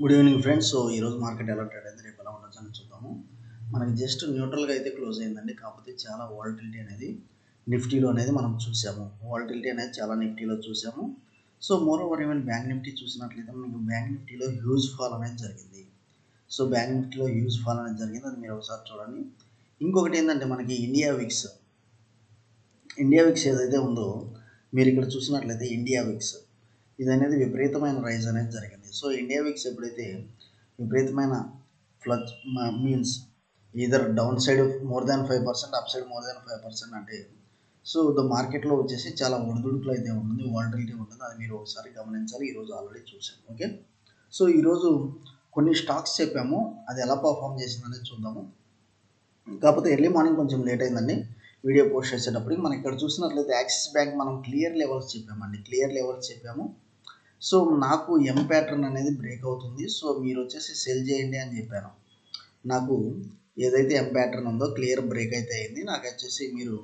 Good evening friends. So ఈరోజు market ఎలా trade అయింది, రేపు ఎలా ఉండొచ్చు అని చూద్దాము. మనకి జస్ట్ న్యూట్రల్గా అయితే క్లోజ్ అయిందండి. కాకపోతే చాలా వాలటిలిటీ అనేది నిఫ్టీలో అనేది మనం చూసాము. వాలటిలిటీ అనేది చాలా నిఫ్టీలో చూసాము. So more over even bank Nifty చూసినట్లయితే మనకి బ్యాంక్ నిఫ్టీలో హ్యూజ్ ఫాల్ అనేది జరిగింది. సో బ్యాంక్ నిఫ్టీలో హ్యూజ్ ఫాల్ అనేది జరిగింది, అది మీరు ఒకసారి చూడండి. ఇంకొకటి ఏంటంటే మనకి ఇండియా విక్స్ ఏదైతే ఉందో మీరు ఇక్కడ చూసినట్లయితే ఇండియా విక్స్ ఇది అనేది విపరీతమైన రైజ్ అనేది జరిగింది. సో ఇండియా విక్స్ ఎప్పుడైతే విపరీతమైన ఫ్లచ్ means either down side more than 5%, up side more than 5% అంటే సో ద మార్కెట్లో వచ్చేసి చాలా ఒడిదుడుకులు అయితే ఉంటుంది, వాలటిలిటీ ఉంటుంది. అది మీరు ఒకసారి గమనించాలి. ఈరోజు ఆల్రెడీ చూసాం. ఓకే, సో ఈరోజు కొన్ని స్టాక్స్ చెప్పాము, అది ఎలా పర్ఫామ్ చేసిందనేది చూద్దాము. కాకపోతే ఎర్లీ మార్నింగ్ కొంచెం లేట్ అయిందండి వీడియో పోస్ట్ చేసేటప్పటికి. మనం ఇక్కడ చూసినట్లయితే యాక్సిస్ బ్యాంక్ మనం క్లియర్ లెవెల్స్ చెప్పాము. సో నాకు ఎం ప్యాటర్న్ అనేది బ్రేక్ అవుతుంది, సో మీరు వచ్చేసి సెల్ చేయండి అని చెప్పాను. నాకు ఏదైతే ఎం ప్యాటర్న్ ఉందో క్లియర్ బ్రేక్ అయితే అయింది. నాకు వచ్చేసి మీరు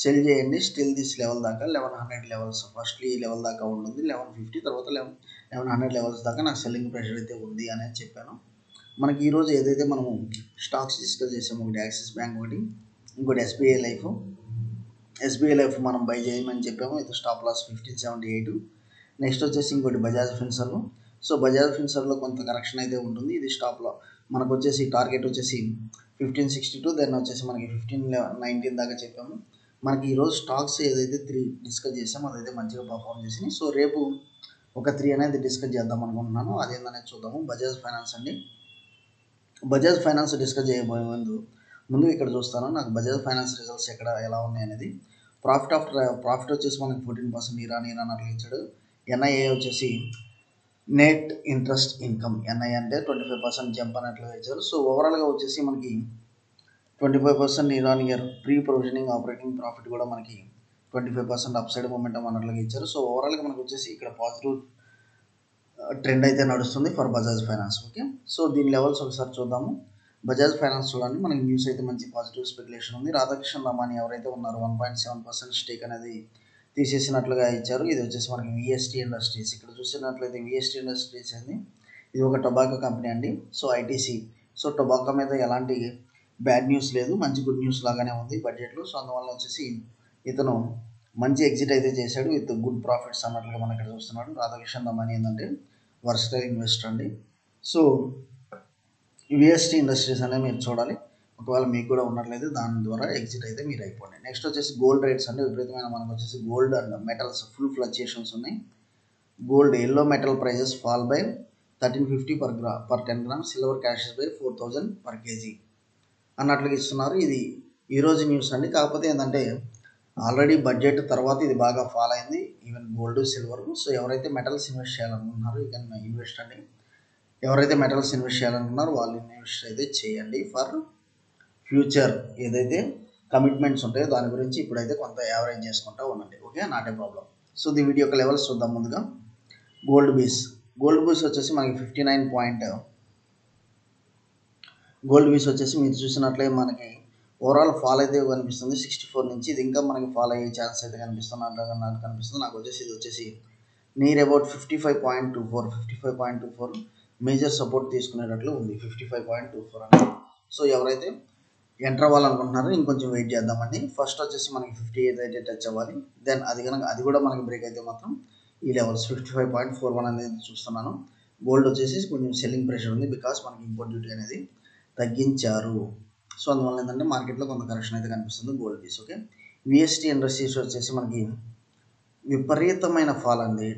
సెల్ చేయండి స్టిల్ దిస్ లెవెల్ దాకా 1100 లెవెల్స్, ఫస్ట్ ఈ లెవెల్ దాకా ఉంటుంది 1150, తర్వాత 1100 లెవెల్స్ దాకా నాకు సెల్లింగ్ ప్రెషర్ అయితే ఉంది అనేది చెప్పాను. మనకి ఈరోజు ఏదైతే మనము స్టాక్స్ డిస్కస్ చేసాము, ఒకటి యాక్సిస్ బ్యాంక్, ఒకటి ఇంకోటి ఎస్బీఐ లైఫ్ మనం బై చేయమని చెప్పాము. ఇది స్టాప్ లాస్ 1578. నెక్స్ట్ వచ్చేసి ఇంకోటి బజాజ్ ఫిన్సర్వ్. సో బజాజ్ ఫిన్సర్వ్లో కొంత కరెక్షన్ అయితే ఉంటుంది. ఇది స్టాప్లో మనకు వచ్చేసి టార్గెట్ వచ్చేసి 1562, దెన్ వచ్చేసి మనకి 1519 దాకా చెప్పాము. మనకి ఈరోజు స్టాక్స్ ఏదైతే 3 డిస్కస్ చేసామో అదైతే మంచిగా పర్ఫామ్ చేసింది. సో రేపు ఒక 3 అనేది డిస్కస్ చేద్దాం అనుకుంటున్నాను, అదేందనేది చూద్దాము. బజాజ్ ఫైనాన్స్ అండి. బజాజ్ ఫైనాన్స్ డిస్కస్ చేయబోయే ముందు ఇక్కడ చూస్తాను నాకు బజాజ్ ఫైనాన్స్ రిజల్ట్స్ ఎలా ఉన్నాయి అనేది. ప్రాఫిట్ వచ్చేసి మనకి 14% నీరా అట్లా ఇచ్చాడు. ఎన్ఐఏ వచ్చేసి నెట్ ఇంట్రెస్ట్ ఇన్కమ్, ఎన్ఐ అంటే 25% జంప్ అన్నట్లుగా ఇచ్చారు. సో ఓవరాల్గా వచ్చేసి మనకి 25% year pre provisioning operating profit కూడా మనకి 25% అప్ సైడ్ మూమెంటం అన్నట్లుగా ఇచ్చారు. సో ఓవరాల్గా మనకు వచ్చేసి ఇక్కడ పాజిటివ్ ట్రెండ్ అయితే నడుస్తుంది for Bajaj finance. Okay, so దీని లెవెల్స్ ఒకసారి చూద్దాము. బజాజ్ ఫైనాన్స్ చూడండి, మనకి న్యూస్ అయితే మంచి పాజిటివ్ స్పెక్యులేషన్ ఉంది. రాధాకృష్ణ రమాని ఎవరైతే ఉన్నారో 1.7% స్టేక్ అనేది తీసేసినట్లుగా ఇచ్చారు. ఇది వచ్చేసి మనకి విఎస్టీ ఇండస్ట్రీస్. ఇక్కడ చూసినట్లయితే విఎస్టీ ఇండస్ట్రీస్ అనేది ఇది ఒక టొబాకో కంపెనీ అండి. సో ఐటీసీ, సో టొబాకో మీద ఎలాంటి బ్యాడ్ న్యూస్ లేదు, మంచి గుడ్ న్యూస్ లాగానే ఉంది బడ్జెట్లో. సో అందువల్ల వచ్చేసి ఇతను మంచి ఎగ్జిట్ అయితే చేశాడు విత్ గుడ్ ప్రాఫిట్స్ అన్నట్లుగా మనం ఇక్కడ చూస్తున్నాడు. రాధాకృష్ణ రమాని ఏంటంటే వర్సటైల్ ఇన్వెస్టర్ అండి. సో విఎస్టీ ఇండస్ట్రీస్ అనేది మీరు చూడాలి, ఒకవేళ మీకు కూడా ఉన్నట్లయితే దాని ద్వారా ఎగ్జిట్ అయితే మీరు అయిపోండి. నెక్స్ట్ వచ్చేసి గోల్డ్ రేట్స్ అంటే విపరీతమైన మనకు వచ్చేసి gold and metals full fluctuations ఉన్నాయి. Gold yellow metal prices fall by 1350 per 10 grams, silver crashes by 4000 per kg అన్నట్లుగా ఇస్తున్నారు. ఇది ఈరోజు న్యూస్ అండి. కాకపోతే ఏంటంటే ఆల్రెడీ బడ్జెట్ తర్వాత ఇది బాగా ఫాల్ అయింది, ఈవెన్ గోల్డ్ సిల్వర్. సో ఎవరైతే మెటల్స్ ఇన్వెస్ట్ చేయాలనుకుంటున్నారో యూ కెన్ ఇన్వెస్ట్ అండి. ఎవరైతే మెటల్స్ ఇన్వెస్ట్ చేయాలనుకున్నారో వాళ్ళు ఇన్వెస్ట్ అయితే చేయండి ఫర్ ఫ్యూచర్. ఏదైతే కమిట్మెంట్స్ ఉంటాయో దాని గురించి ఇప్పుడైతే కొంత యావరేజ్ చేసుకుంటూ ఉండండి. Okay, not a problem. So ఈ వీడియో యొక్క లెవెల్స్ చూద్దాం. ముందుగా గోల్డ్ బీస్ వచ్చేసి మనకి 59 పాయింట్. గోల్డ్ బీస్ వచ్చేసి మీరు చూసినట్లే మనకి ఓవరాల్ ఫాల్ అయితే కనిపిస్తుంది 64 నుంచి. ఇది ఇంకా మనకి ఫాల్ అయ్యే ఛాన్స్ అయితే కనిపిస్తుంది. నాకు వచ్చేసి ఇది వచ్చేసి నియర్ అబౌట్ 55.24 మేజర్ సపోర్ట్ తీసుకునేటట్లు ఉంది 55.24 అని. సో ఎవరైతే ఎంటర్ అవ్వాలనుకుంటున్నారో ఇంకొంచెం వెయిట్ చేద్దామండి. ఫస్ట్ వచ్చేసి మనకి 58 అయితే టచ్ అవ్వాలి. దెన్ అది కూడా మనకి బ్రేక్ అయితే మాత్రం ఈ లెవెల్స్ 55.41 అనేది చూస్తున్నాను. గోల్డ్ వచ్చేసి కొంచెం సెల్లింగ్ ప్రెషర్ ఉంది, బికాస్ మనకి ఇంపోర్ట్ డ్యూటీ అనేది తగ్గించారు. సో అందువల్ల ఏంటంటే మార్కెట్లో కొంత కరెక్షన్ అయితే కనిపిస్తుంది gold piece. Okay, VST industries వచ్చేసి మనకి విపరీతమైన ఫాల్ అండి.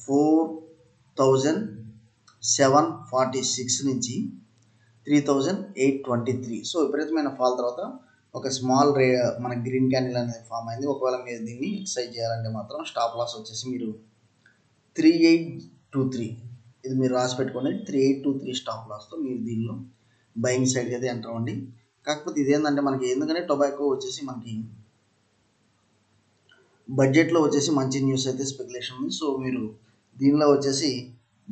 4746 నుంచి 3823. సో విపరీతమైన ఫాల్ తర్వాత ఒక స్మాల్ మన గ్రీన్ క్యాండిల్ అనేది ఫామ్ అయింది. ఒకవేళ మీరు దీన్ని ఎక్సైజ్ చేయాలంటే మాత్రం స్టాప్ లాస్ వచ్చేసి మీరు 3823, ఇది మీరు రాసి పెట్టుకోండి. 3823 స్టాప్ లాస్తో మీరు దీనిలో బయింగ్ సైడ్కి అయితే ఎంటర్ అవ్వండి. కాకపోతే ఇదేంటంటే మనకి ఎందుకంటే టొబాకో వచ్చేసి మనకి బడ్జెట్లో వచ్చేసి మంచి న్యూస్ అయితే స్పెక్యులేషన్ ఉంది. సో మీరు దీనిలో వచ్చేసి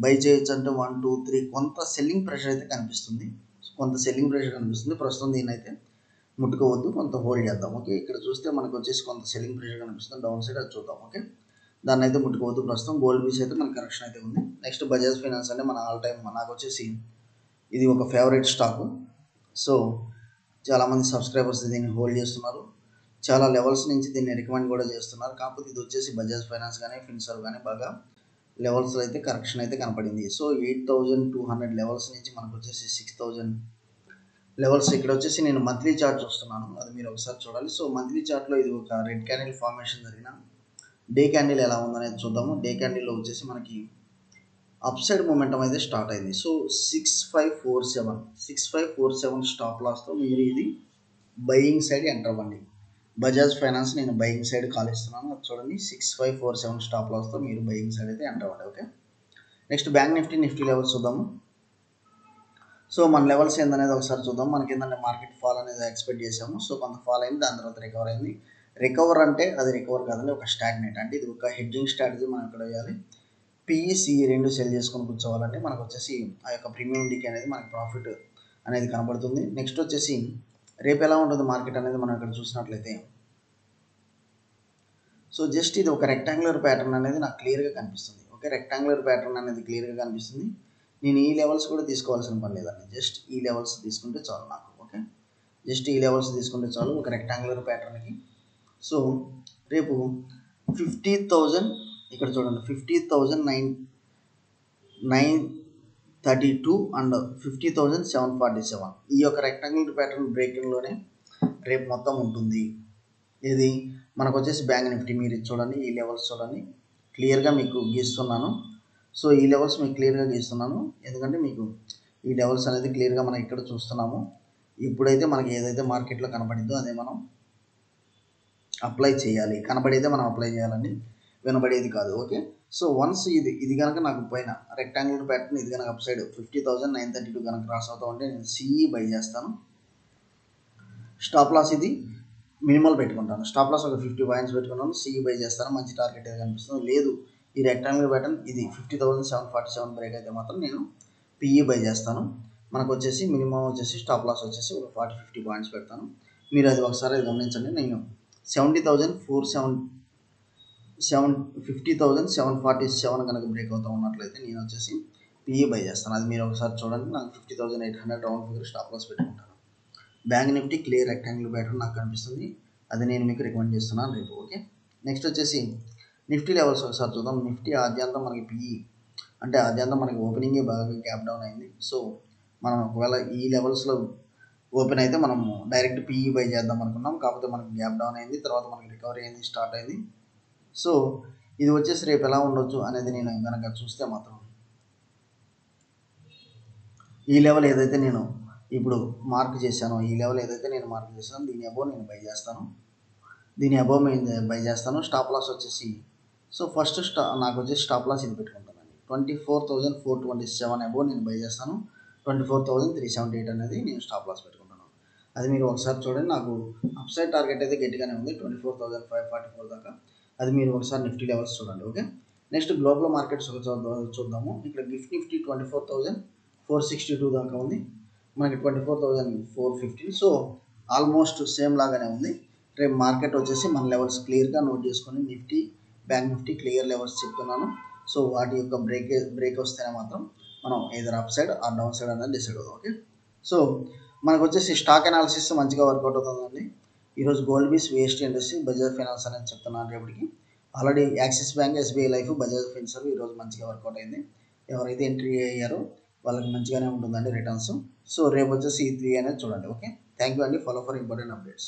బై చేయొచ్చు అంటే 1 2 3 కొంత సెల్లింగ్ ప్రెషర్ అయితే కనిపిస్తుంది. ప్రస్తుతం దీన్ని అయితే ముట్టుకోవద్దు, కొంత హోల్డ్ చేద్దాం. ఓకే, ఇక్కడ చూస్తే మనకు వచ్చేసి కొంత సెల్లింగ్ ప్రెషర్ కనిపిస్తుంది డౌన్ సైడ్, అది చూద్దాం. ఓకే, దాన్ని అయితే ముట్టుకోవద్దు ప్రస్తుతం. గోల్డ్ బీస్ అయితే మన కరెక్షన్ అయితే ఉంది. నెక్స్ట్ బజాజ్ ఫైనాన్స్ అంటే మన ఆల్ టైమ్ నాకు వచ్చేసి ఇది ఒక ఫేవరెట్ స్టాకు. సో చాలామంది సబ్స్క్రైబర్స్ దీన్ని హోల్డ్ చేస్తున్నారు. చాలా లెవెల్స్ నుంచి దీన్ని రికమెండ్ కూడా చేస్తున్నారు. కాకపోతే ఇది వచ్చేసి బజాజ్ ఫైనాన్స్ కానీ ఫిన్సర్వ్ కానీ బాగా లెవెల్స్లో అయితే కరెక్షన్ అయితే కనపడింది. సో 8,200 లెవెల్స్ నుంచి మనకు వచ్చేసి 6,000 లెవెల్స్. ఇక్కడ వచ్చేసి నేను మంత్లీ చార్ట్ చూస్తున్నాను, అది మీరు ఒకసారి చూడాలి. సో మంత్లీ చార్ట్లో ఇది ఒక రెడ్ క్యాండిల్ ఫార్మేషన్ జరిగిన డే క్యాండిల్ ఎలా ఉందనేది చూద్దాము. డే క్యాండిల్లో వచ్చేసి మనకి అప్ సైడ్ మూమెంటం అయితే స్టార్ట్ అయింది. సో 6547 స్టాప్ లాస్తో మీరు ఇది బయింగ్ సైడ్ ఎంటర్ అవ్వండి. బజాజ్ ఫైనాన్స్ నేను బయింగ్ సైడ్ కాల్ ఇస్తున్నాను, అది చూడండి. 6547 స్టాప్ లాస్తో మీరు బయింగ్ సైడ్ అయితే ఎంటర్ అవ్వండి. Okay, next bank Nifty levels చూద్దాము. సో మన లెవెల్స్ ఏందనేది ఒకసారి చూద్దాం. మనకి ఏంటంటే మార్కెట్ ఫాల్ అనేది ఎక్స్పెక్ట్ చేసాము. సో కొంత ఫాల్ అయింది, దాని తర్వాత రికవర్ అయింది. రికవర్ అంటే అది రికవర్ కాదండి, ఒక స్టాగ్నేట్. అంటే ఇది ఒక హెడ్జింగ్ స్ట్రాటజీ. మనం ఇక్కడ వేయాలి. పిఈసిఈ రెండు సెల్ చేసుకొని కూర్చోవాలంటే మనకు వచ్చేసి ఆ యొక్క ప్రీమియం డికే అనేది మనకి ప్రాఫిట్ అనేది కనబడుతుంది. నెక్స్ట్ వచ్చేసి రేపు ఎలా ఉంటుంది మార్కెట్ అనేది మనం ఇక్కడ చూసినట్లయితే, సో జస్ట్ ఇది ఒక రెక్టాంగులర్ ప్యాటర్న్ అనేది నాకు క్లియర్గా కనిపిస్తుంది. ఓకే, రెక్టాంగులర్ ప్యాటర్న్ అనేది క్లియర్గా కనిపిస్తుంది. నేను ఈ లెవెల్స్ కూడా తీసుకోవాల్సిన పని లేదండి, జస్ట్ ఈ లెవెల్స్ తీసుకుంటే చాలు నాకు. ఓకే, జస్ట్ ఈ లెవెల్స్ తీసుకుంటే చాలు ఒక రెక్టాంగులర్ ప్యాటర్న్కి. సో రేపు 50,000 ఇక్కడ చూడండి, 50,932 అండ్ 50,747 ఈ యొక్క రెక్టాంగులర్ ప్యాటర్న్ బ్రేకింగ్లోనే రేపు మొత్తం ఉంటుంది. ఇది మనకు వచ్చేసి బ్యాంక్ నిఫ్టీ. మీరు చూడండి, ఈ లెవెల్స్ చూడండి, క్లియర్గా మీకు గీస్తున్నాను. సో ఈ లెవెల్స్ మీకు క్లియర్గా గీస్తున్నాను, ఎందుకంటే మీకు ఈ లెవెల్స్ అనేది క్లియర్గా మనం ఇక్కడ చూస్తున్నాము. ఇప్పుడైతే మనకి ఏదైతే మార్కెట్లో కనబడిందో అదే మనం అప్లై చేయాలి. కనబడేదే మనం అప్లై చేయాలండి, వినబడేది కాదు. ఓకే, సో వన్స్ ఇది కనుక నాకు పైన రెక్టాంగులర్ ప్యాటర్న్ ఇది కనుక అప్ సైడ్ 50,932 కనుక క్రాస్ అవుతా ఉంటే నేను సిఈ బై చేస్తాను. స్టాప్ లాస్ ఇది మినిమల్ పెట్టుకుంటాను. స్టాప్ లాస్ ఒక 50 పాయింట్స్ పెట్టుకున్నాను, సిఈ బై చేస్తాను. మంచి టార్గెట్ ఏది కనిపిస్తుంది. లేదు ఈ రెక్టాంగులర్ ప్యాటర్న్ ఇది 50,747 బ్రేక్ అయితే మాత్రం నేను పిఈ బై చేస్తాను. మనకు వచ్చేసి మినిమం వచ్చేసి స్టాప్ లాస్ వచ్చేసి ఒక 40-50 పాయింట్స్ పెడతాను. మీరు అది ఒకసారి గమనించండి. నేను 50,747 కనుక బ్రేక్ అవుతూ ఉన్నట్లయితే నేను వచ్చేసి పిఈ బై చేస్తాను. అది మీరు ఒకసారి చూడండి. నాకు 50,800 రౌండ్ ఫిగర్ స్టాప్ లాస్ పెట్టుకుంటాను. Bank Nifty clear rectangle pattern నాకు కనిపిస్తుంది, అది నేను మీకు రికమెండ్ చేస్తున్నాను రేపు. ఓకే, నెక్స్ట్ వచ్చేసి నిఫ్టీ లెవెల్స్ ఒకసారి చూద్దాం. నిఫ్టీ ఆద్యంతం మనకి పిఈ అంటే ఆద్యంతం మనకి ఓపెనింగే బాగా గ్యాప్ డౌన్ అయింది. సో మనం ఒకవేళ ఈ లెవెల్స్లో ఓపెన్ అయితే మనము డైరెక్ట్ పిఈ బై చేద్దాం అనుకున్నాం, కాకపోతే మనకి గ్యాప్ డౌన్ అయింది, తర్వాత మనకి రికవరీ అయింది, స్టార్ట్ అయింది. సో ఇది వచ్చేసి రేపు ఎలా ఉండొచ్చు అనేది నేను కనుక చూస్తే మాత్రం ఈ లెవెల్ ఏదైతే నేను ఇప్పుడు మార్క్ చేశానో, ఈ లెవెల్ ఏదైతే నేను మార్క్ చేశానో దీని అబోవ్ నేను బై చేస్తాను. దీని అబోవ్ నేను బై చేస్తాను. స్టాప్ లాస్ వచ్చేసి సో ఫస్ట్ నాకు వచ్చేసి స్టాప్ లాస్ ఇది పెట్టుకుంటానండి. 24,427 అబోవ్ నేను బై చేస్తాను. 24,378 అనేది నేను స్టాప్ లాస్ పెట్టుకుంటాను. అది మీరు ఒకసారి చూడండి. నాకు అప్ సైడ్ టార్గెట్ అయితే గట్టిగానే ఉంది 24,544 దాకా. అది మీరు ఒకసారి నిఫ్టీ లెవెల్స్ చూడండి. ఓకే, నెక్స్ట్ గ్లోబల్ మార్కెట్స్ చూద్దాము. ఇక్కడ గిఫ్ట్ నిఫ్టీ 24,462 దాకా ఉంది, మనకి 24,415. సో ఆల్మోస్ట్ సేమ్ లాగానే ఉంది. రేపు మార్కెట్ వచ్చేసి మన లెవెల్స్ క్లియర్గా నోట్ చేసుకొని Nifty bank Nifty clear levels చెప్తున్నాను. సో వాటి యొక్క బ్రేక్ వస్తేనే మాత్రం మనం ఏదైనా అప్ సైడ్ ఆ డౌన్ సైడ్ అనేది డిసైడ్ అవుతాం. ఓకే, సో మనకు వచ్చేసి స్టాక్ అనాలిసిస్ మంచిగా వర్కౌట్ అవుతుందండి. ఈరోజు గోల్డ్ బీస్, విఎస్టీ ఇండస్ట్రీ, బజాజ్ ఫైనాన్స్ అనేది చెప్తున్నాను రేపటికి. Already axis bank, SBI life, Bajaj Finserv ఈరోజు మంచిగా వర్కౌట్ అయింది. ఎవరైతే ఎంట్రీ అయ్యారో వాళ్ళకి మంచిగానే ఉంటుందండి రిటర్న్స్. సో రేపు వచ్చేసి ఈ 3 అనేది చూడండి. ఓకే, థ్యాంక్ యూ అండి. Follow for important updates.